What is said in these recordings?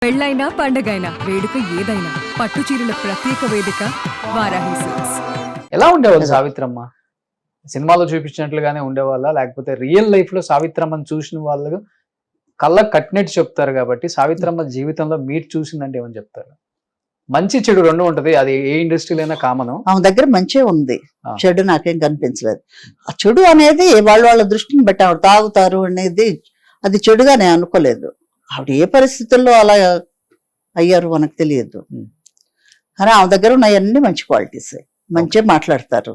పెళ్ళైనా పండగైనా వేడుక ఏదైనా పట్టు చీరల ప్రత్యేక వేదిక వారాహి సిల్క్స్. ఎలా ఉండేవాళ్ళు సావిత్రమ్మ? సినిమాలో చూపించినట్లుగానే ఉండేవాళ్ళ, లేకపోతే రియల్ లైఫ్ లో సావిత్రమ్మని చూసిన వాళ్ళు కళ్ళకు కట్టినట్టు చెప్తారు కాబట్టి సావిత్రమ్మ జీవితంలో మీరు చూసిందంటే ఏమని చెప్తారు? మంచి చెడు రెండు ఉంటది, అది ఏ ఇండస్ట్రీలో అయినా కామన్. ఆమె దగ్గర మంచిగా ఉంది, చెడు నాకేం కనిపించలేదు. ఆ చెడు అనేది వాళ్ళ దృష్టిని బట్టి ఆవిడ తాగుతారు అనేది అది చెడుగా నేను అనుకోలేదు. ఆవిడ ఏ పరిస్థితుల్లో అలా అయ్యారు మనకు తెలియదు, కానీ ఆమె దగ్గర ఉన్నాయన్నీ మంచి క్వాలిటీస్, మంచిగా మాట్లాడతారు,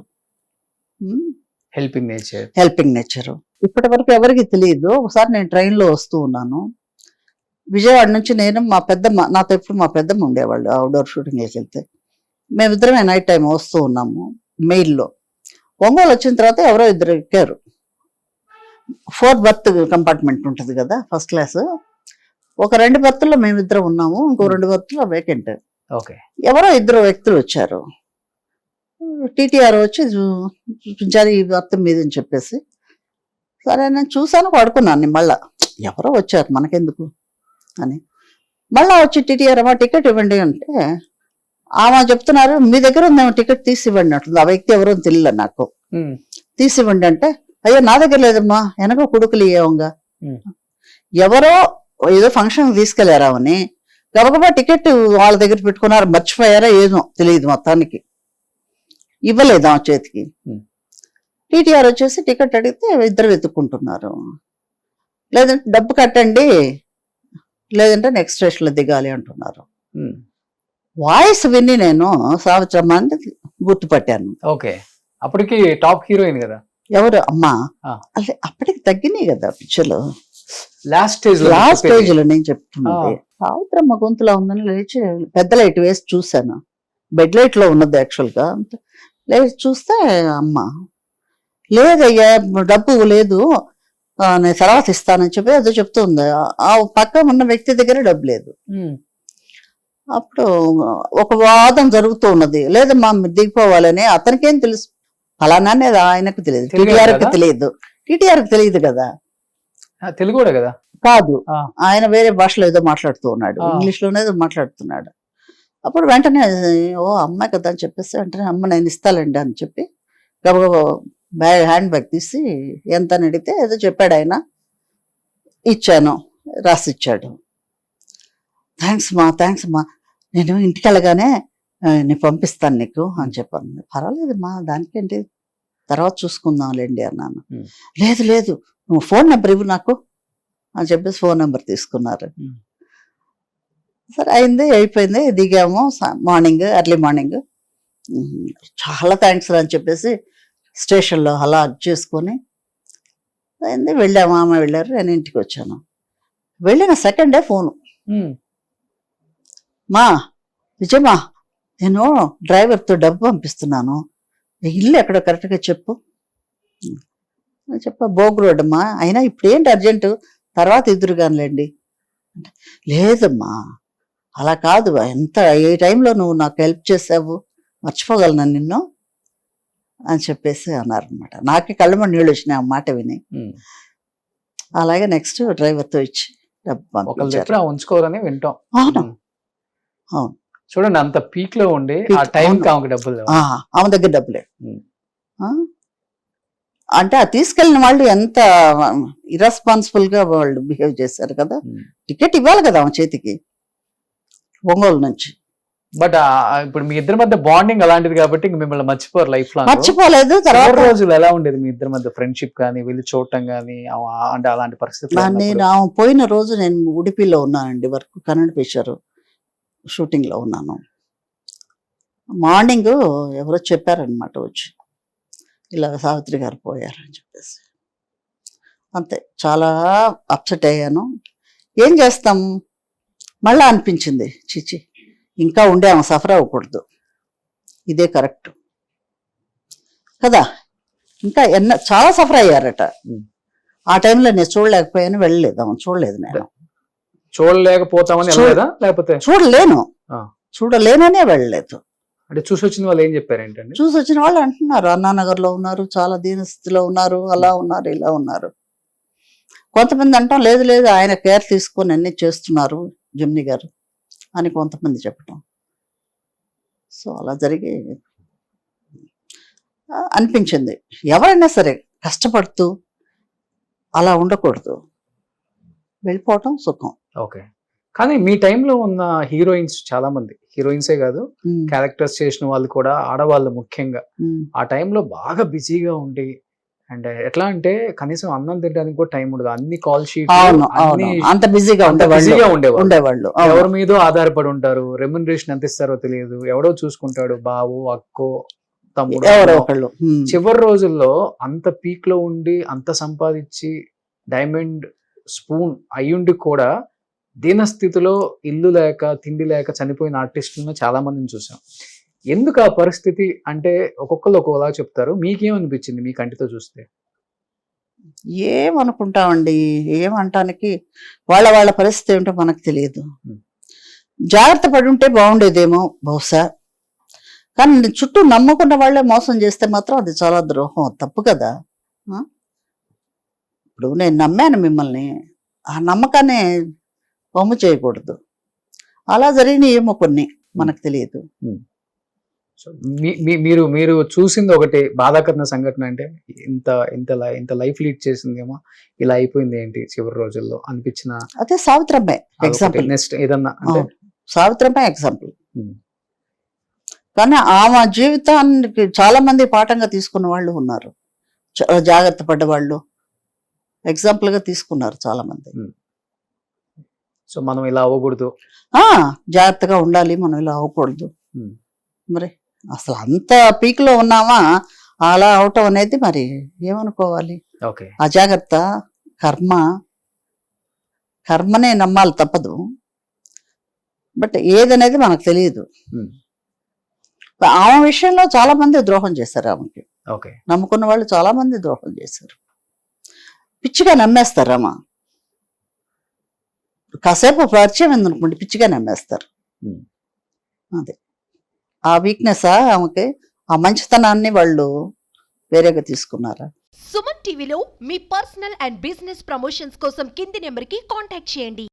హెల్పింగ్ నేచర్. ఇప్పటి వరకు ఎవరికి తెలియదు. ఒకసారి నేను ట్రైన్లో వస్తూ ఉన్నాను, విజయవాడ నుంచి నేను మా పెద్దమ్మ, నాతో ఎప్పుడు మా పెద్దమ్మ ఉండేవాళ్ళు అవుట్డోర్ షూటింగ్కి వెళ్తే, మేమిద్దరమే నైట్ టైం వస్తూ ఉన్నాము మెయిల్లో. ఒంగోలు వచ్చిన తర్వాత ఎవరో ఇద్దరు ఎక్కారు, 4th బర్త్ కంపార్ట్మెంట్ ఉంటుంది కదా, ఫస్ట్ క్లాస్. ఒక 2 బర్త్లో మేమిద్దరం ఉన్నాము, ఇంకో 2 బర్త్లో వేకెంట్. ఎవరో ఇద్దరు వ్యక్తులు వచ్చారు, టీటీఆర్ వచ్చి చూపించారు ఈ బర్త్ మీద అని చెప్పేసి. సరే నేను చూసాను, పడుకున్నాను. మళ్ళా ఎవరో వచ్చారు మనకెందుకు అని మళ్ళా వచ్చి టీటీఆర్ అమ్మా టికెట్ ఇవ్వండి అంటే, ఆమె చెప్తున్నారు మీ దగ్గర ఉందేమో టికెట్ తీసి ఇవ్వండి అంటుంది. ఆ వ్యక్తి ఎవరో తెలియదు నాకు. తీసి ఇవ్వండి అంటే, అయ్యో నా దగ్గర లేదమ్మా, వెనక కొడుకులు ఇవ్వంగా. ఎవరో ఏదో ఫంక్షన్ తీసుకెళ్లారామని గబగబా టికెట్ వాళ్ళ దగ్గర పెట్టుకున్నారు, మర్చిపోయారా ఏదో తెలియదు, మొత్తానికి ఇవ్వలేదు ఆమె చేతికి. టీటీఆర్ వచ్చేసి టికెట్ అడిగితే ఇద్దరు వెతుక్కుంటున్నారు. లేదంటే డబ్బు కట్టండి, లేదంటే నెక్స్ట్ స్టేషన్లో దిగాలి అంటున్నారు. వాయిస్ విని నేను సావిత్రమ్మ అని గుర్తుపట్టాను. ఓకే, అప్పటికి టాప్ హీరోయిన్ కదా. ఎవరు అమ్మా? అదే అప్పటికి తగ్గినాయి కదా పిక్చర్లు. లాస్ట్ స్టేజ్ లో నేను చెప్తున్నది సావిత్రమ్మ గొంతులా ఉందని లేచి పెద్ద లైట్ వేసి చూశాను. బెడ్ లైట్ లో ఉన్నది యాక్చువల్ గా. లేచి చూస్తే అమ్మ లేదయ్యా డబ్బు లేదు, నేను తర్వాత ఇస్తానని చెప్పి అదో చెప్తుంది. ఆ పక్క ఉన్న వ్యక్తి దగ్గర డబ్బు లేదు. అప్పుడు ఒక వాదం జరుగుతూ ఉన్నది, లేదమ్మా దిగిపోవాలని. అతనికేం తెలుసు, ఫలానా అనేది ఆయనకు తెలియదు, టీటీఆర్కి తెలియదు. టీటీఆర్కి తెలియదు కదా, తెలుగు కదా కాదు, ఆయన వేరే భాషలో ఏదో మాట్లాడుతూ ఉన్నాడు, ఇంగ్లీష్ లోనే ఏదో మాట్లాడుతున్నాడు. అప్పుడు వెంటనే ఓ అమ్మాయి కదా అని చెప్పేసి వెంటనే అమ్మ నేను ఇస్తానండి అని చెప్పి గబగబా హ్యాండ్ బ్యాగ్ తీసి ఎంత అని అడిగితే ఏదో చెప్పాడు ఆయన. ఇచ్చాను, రాసిచ్చాడు. థ్యాంక్స్ మా, నేను ఇంటికి వెళ్ళగానే నేను పంపిస్తాను నీకు అని చెప్పాను. పర్వాలేదు మా, దానికేంటి తర్వాత చూసుకుందాంలేండి అన్నాను. లేదు నువ్వు ఫోన్ నెంబర్ ఇవ్వు నాకు అని చెప్పేసి ఫోన్ నెంబర్ తీసుకున్నారు. సరే అయింది, అయిపోయింది, దిగాము మార్నింగ్, ఎర్లీ మార్నింగ్. చాలా థ్యాంక్స్ అని చెప్పేసి స్టేషన్లో అలా చేసుకొని అయింది. వెళ్ళాము, ఆమె వెళ్ళారు, నేను ఇంటికి వచ్చాను. వెళ్ళిన సెకండ్ డే ఫోను, మా విజయమా నేను డ్రైవర్తో డబ్బు పంపిస్తున్నాను, ఇల్లు ఎక్కడో కరెక్ట్గా చెప్పు. బోగ్ రోడ్ అమ్మా, అయినా ఇప్పుడు ఏంటి అర్జెంటు, తర్వాత ఎదురుగానిలేండి. లేదమ్మా అలా కాదు, ఎంత ఏ టైంలో నువ్వు నాకు హెల్ప్ చేసావు, మర్చిపోగలను నిన్ను అని చెప్పేసి అన్నారనమాట. నాకే కళ్ళమని నీళ్ళు వచ్చినాయి ఆ మాట విని. అలాగే నెక్స్ట్ డ్రైవర్తో ఇచ్చి డబ్బు ఉంచుకోవాలని వింటాం. అవును చూడండి, అంత పీక్ లో ఉండి ఆ టైంకి ఆమెకు డబ్బులు, ఆమె దగ్గర డబ్బులే. అంటే ఆ తీసుకెళ్లిన వాళ్ళు ఎంత ఇర్రెస్పాన్సిబుల్ గా వాళ్ళు బిహేవ్ చేశారు కదా. టికెట్ ఇవ్వాలి కదా ఆమె చేతికి ఒంగోలు నుంచి. బట్ ఇప్పుడు మీ ఇద్దరి మధ్య బాండింగ్ అలాంటిది కాబట్టి మిమ్మల్ని మర్చిపోరు లైఫ్ లో. మర్చిపోలేదు. తర్వాత రోజులు ఎలా ఉండేది మీ ఇద్దరి మధ్య ఫ్రెండ్షిప్ కానీ, వెళ్ళి చూడటం కానీ, అంటే అలాంటి పరిస్థితి? నేను ఆమె పోయిన రోజు నేను ఉడిపిలో ఉన్నానండి, వర్క్ కన్నడ పిక్చర్ షూటింగ్ లో ఉన్నాను. మార్నింగ్ ఎవరో చెప్పారనమాట వచ్చి, ఇలా సావిత్రి గారు పోయారని చెప్పేసి. అంతే, చాలా అప్సెట్ అయ్యాను. ఏం చేస్తాం, మళ్ళా అనిపించింది చిచి ఇంకా ఉండే ఆమె సఫర్ అవ్వకూడదు, ఇదే కరెక్ట్ కదా. ఇంకా చాలా సఫర్ అయ్యారట. ఆ టైంలో నేను చూడలేకపోయాను, వెళ్ళలేదు, ఆమె చూడలేదు. నేను చూడలేననే వెళ్ళలేదు. అంటే చూసి వచ్చిన వాళ్ళు ఏం చెప్పారు ఏంటంటే, చూసి వచ్చిన వాళ్ళు అంటున్నారు అన్నానగర్ లో ఉన్నారు, చాలా దీనస్థితిలో ఉన్నారు, అలా ఉన్నారు, ఇలా ఉన్నారు. కొంతమంది అంటాం లేదు ఆయన కేర్ తీసుకొని అన్ని చేస్తున్నారు, జమిని గారు అని కొంతమంది చెప్పటం. సో అలా జరిగి అనిపించింది ఎవరైనా సరే కష్టపడుతూ అలా ఉండకూడదు, వెళ్ళిపోవటం సుఖం. ఓకే. కానీ మీ టైంలో ఉన్న హీరోయిన్స్ చాలా మంది, హీరోయిన్సే కాదు క్యారెక్టర్స్ చేసిన వాళ్ళు కూడా ఆడవాళ్ళు ముఖ్యంగా ఆ టైంలో బాగా బిజీగా ఉండి, అండ్ ఎట్లా అంటే కనీసం అన్నం తినడానికి కూడా టైం ఉండదు, అన్ని కాల్ షీట్ అవును అవును అంత బిజీగా ఉండేవాళ్ళు. ఎవరి మీదో ఆధారపడి ఉంటారు, రెమ్యునరేషన్ ఎంత ఇస్తారో తెలియదు, ఎవడో చూసుకుంటాడు, బావు అక్కో తమ్ముడు ఎవరో ఒకళ్ళు. చివరి రోజుల్లో అంత పీక్ లో ఉండి అంత సంపాదించి డైమండ్ స్పూన్ అయ్యుండి కూడా దీనస్థితిలో ఇల్లు లేక తిండి లేక చనిపోయిన ఆర్టిస్టులను చాలా మందిని చూసాం. ఎందుకు ఆ పరిస్థితి అంటే ఒక్కొక్కరు ఒక్కొక్కలా చెప్తారు, మీకేమనిపించింది మీ కంటితో చూస్తే? ఏమనుకుంటామండి, ఏమంటానికి వాళ్ళ పరిస్థితి ఏమిటో మనకు తెలియదు. జాగ్రత్త పడి ఉంటే బాగుండేదేమో బహుశా, కానీ చుట్టూ నమ్ముకున్న వాళ్ళే మోసం చేస్తే మాత్రం అది చాలా ద్రోహం, తప్పు కదా. ఇప్పుడు నేను నమ్మాను మిమ్మల్ని, ఆ నమ్మకాన్ని వమ్ము చేయకూడదు. అలా జరిగిన ఏమో కొన్ని మనకు తెలియదు. మీరు మీరు చూసింది ఒకటి బాధాకరమైన సంఘటన అంటే ఇంత లైఫ్ లీడ్ చేసిందేమో, ఇలా అయిపోయింది ఏంటి చివరి రోజుల్లో అనిపించిన? అదే సావిత్రమ్మే ఎగ్జాంపుల్. నెక్స్ట్ ఏదన్నా అంటే సావిత్రమ్మే ఎగ్జాంపుల్. కానీ ఆమె జీవితానికి చాలా మంది పాఠంగా తీసుకున్న వాళ్ళు ఉన్నారు, జాగ్రత్త పడ్డవాళ్ళు ఎగ్జాంపుల్ గా తీసుకున్నారు చాలా మంది. సో మనం ఇలా అవ్వకూడదు, జాగ్రత్తగా ఉండాలి, మనం ఇలా అవ్వకూడదు. మరి అసలు అంత పీక్ లో ఉన్నామా, అలా అవటం అనేది మరి ఏమనుకోవాలి. అజాగ్రత్త, కర్మనే నమ్మాలి తప్పదు, బట్ ఏదనేది మనకు తెలియదు. ఆమె విషయంలో చాలా మంది ద్రోహం చేశారు, ఆమెకి నమ్ముకున్న వాళ్ళు చాలా మంది ద్రోహం చేశారు. పిచ్చిగా నమ్మేస్తారు, అమ్మ కాసేపు పరిచయం ఎందునుకోండి పిచ్చిగా నమ్మేస్తారు. అదే ఆ వీక్నెస్ ఆమెకి, ఆ మంచితనాన్ని వాళ్ళు వేరేగా తీసుకున్నారా. సుమన్ టీవీలో మీ పర్సనల్ అండ్ బిజినెస్ ప్రమోషన్స్ కోసం కింది నెంబర్కి కాంటాక్ట్ చేయండి.